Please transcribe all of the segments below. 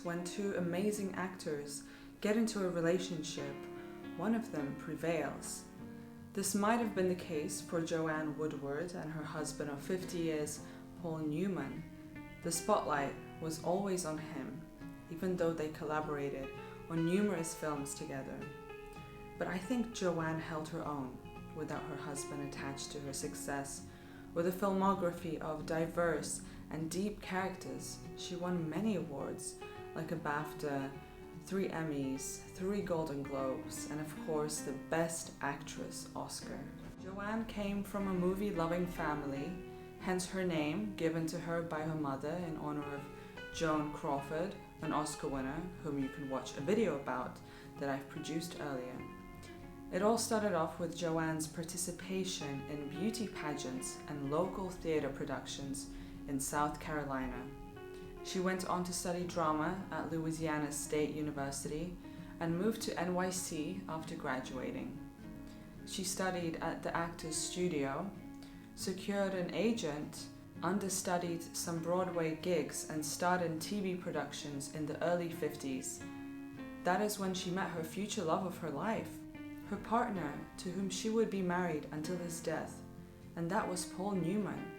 when two amazing actors get into a relationship, one of them prevails. This might have been the case for Joanne Woodward and her husband of 50 years, Paul Newman. The spotlight was always on him, even though they collaborated on numerous films together. But I think Joanne held her own without her husband attached to her success. With a filmography of diverse and deep characters, she won many awards, like a BAFTA, 3 Emmys, 3 Golden Globes, and of course the Best Actress Oscar. Joanne came from a movie-loving family, hence her name given to her by her mother in honor of Joan Crawford, an Oscar winner whom you can watch a video about that I've produced earlier. It all started off with Joanne's participation in beauty pageants and local theater productions in South Carolina. She went on to study drama at Louisiana State University and moved to NYC after graduating. She studied at the Actors Studio, secured an agent, understudied some Broadway gigs, and starred in TV productions in the early 50s. That is when she met her future love of her life, her partner to whom she would be married until his death, and that was Paul Newman,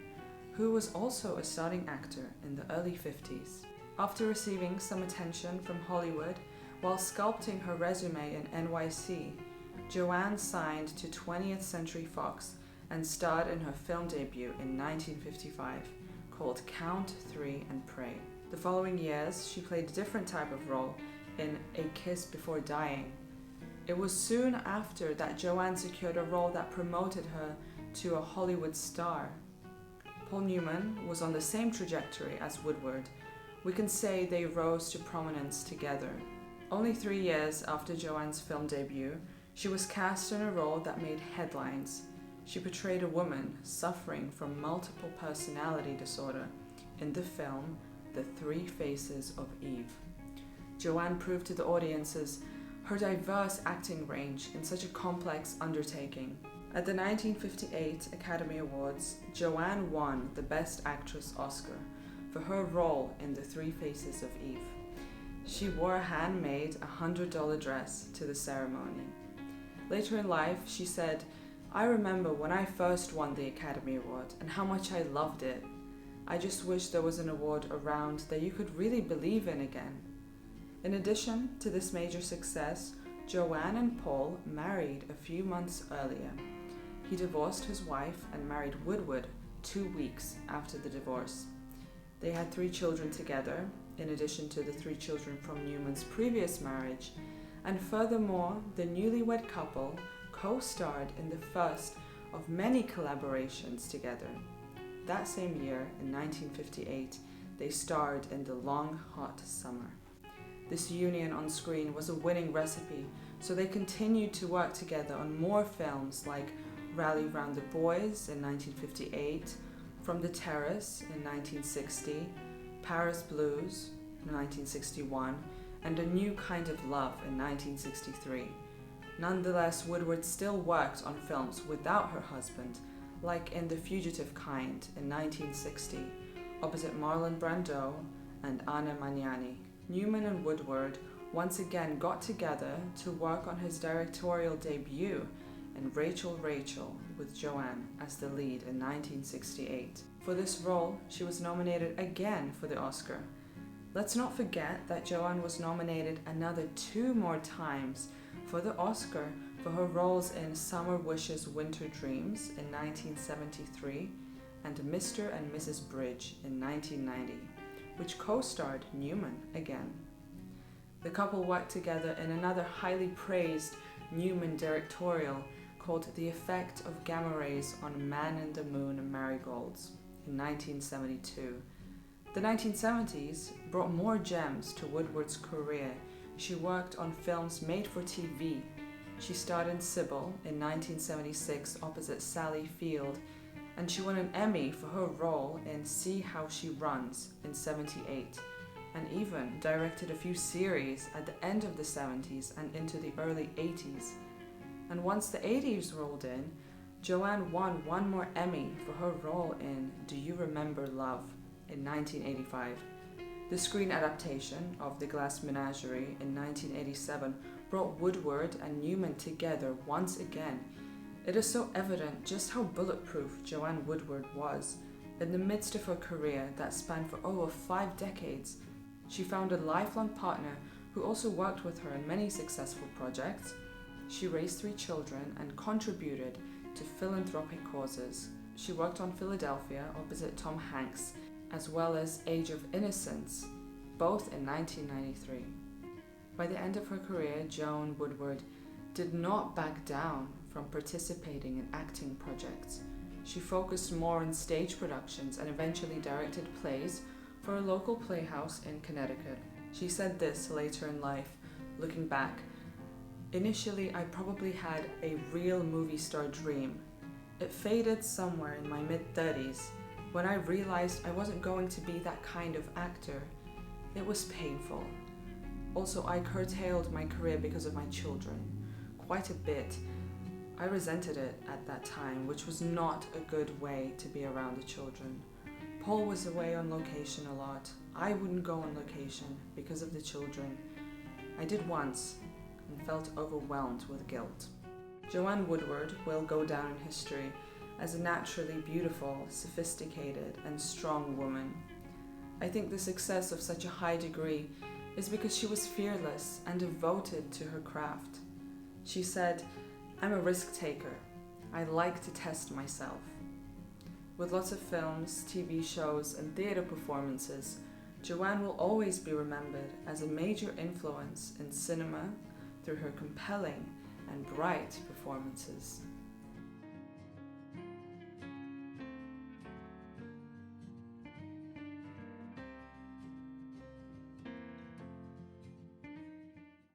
who was also a starting actor in the early 50s. After receiving some attention from Hollywood while sculpting her resume in NYC, Joanne signed to 20th Century Fox and starred in her film debut in 1955 called Count, Three, and Pray. The following years, she played a different type of role in A Kiss Before Dying. It was soon after that Joanne secured a role that promoted her to a Hollywood star. Paul Newman was on the same trajectory as Woodward. We can say they rose to prominence together. Only 3 years after Joanne's film debut, she was cast in a role that made headlines. She portrayed a woman suffering from multiple personality disorder in the film The 3 Faces of Eve. Joanne proved to the audiences her diverse acting range in such a complex undertaking. At the 1958 Academy Awards, Joanne won the Best Actress Oscar for her role in The 3 Faces of Eve. She wore a handmade $100 dress to the ceremony. Later in life, she said, "I remember when I first won the Academy Award and how much I loved it. I just wish there was an award around that you could really believe in again." In addition to this major success, Joanne and Paul married a few months earlier. He divorced his wife and married Woodward 2 weeks after the divorce. They had 3 children together, in addition to the 3 children from Newman's previous marriage, and furthermore, the newlywed couple co-starred in the first of many collaborations together. That same year, in 1958, they starred in The Long Hot Summer. This union on screen was a winning recipe, so they continued to work together on more films like Rally Round the Boys in 1958, From the Terrace in 1960, Paris Blues in 1961, and A New Kind of Love in 1963. Nonetheless, Woodward still worked on films without her husband, like in The Fugitive Kind in 1960, opposite Marlon Brando and Anna Magnani. Newman and Woodward once again got together to work on his directorial debut in Rachel, Rachel, with Joanne as the lead in 1968. For this role, she was nominated again for the Oscar. Let's not forget that Joanne was nominated another 2 more times for the Oscar for her roles in Summer Wishes, Winter Dreams in 1973 and Mr. and Mrs. Bridge in 1990, which co-starred Newman again. The couple worked together in another highly praised Newman directorial called The Effect of Gamma Rays on Man in the Moon Marigolds in 1972. The 1970s brought more gems to Woodward's career. She worked on films made for TV. She starred in Sybil in 1976 opposite Sally Field, and she won an Emmy for her role in See How She Runs in 78, and even directed a few series at the end of the 70s and into the early 80s. And once the 80s rolled in, Joanne won 1 more Emmy for her role in Do You Remember Love in 1985. The screen adaptation of The Glass Menagerie in 1987 brought Woodward and Newman together once again. It is so evident just how bulletproof Joanne Woodward was. In the midst of her career that spanned for over 5 decades, she found a lifelong partner who also worked with her in many successful projects. She raised 3 children and contributed to philanthropic causes. She worked on Philadelphia opposite Tom Hanks, as well as Age of Innocence, both in 1993. By the end of her career, Joan Woodward did not back down from participating in acting projects. She focused more on stage productions and eventually directed plays for a local playhouse in Connecticut. She said this later in life, looking back, "Initially, I probably had a real movie star dream. It faded somewhere in my mid-30s when I realized I wasn't going to be that kind of actor. It was painful. Also, I curtailed my career because of my children. Quite a bit. I resented it at that time, which was not a good way to be around the children. Paul was away on location a lot. I wouldn't go on location because of the children. I did once and felt overwhelmed with guilt." Joanne Woodward will go down in history as a naturally beautiful, sophisticated, and strong woman. I think the success of such a high degree is because she was fearless and devoted to her craft. She said, "I'm a risk taker. I like to test myself." With lots of films, TV shows, and theatre performances, Joanne will always be remembered as a major influence in cinema through her compelling and bright performances.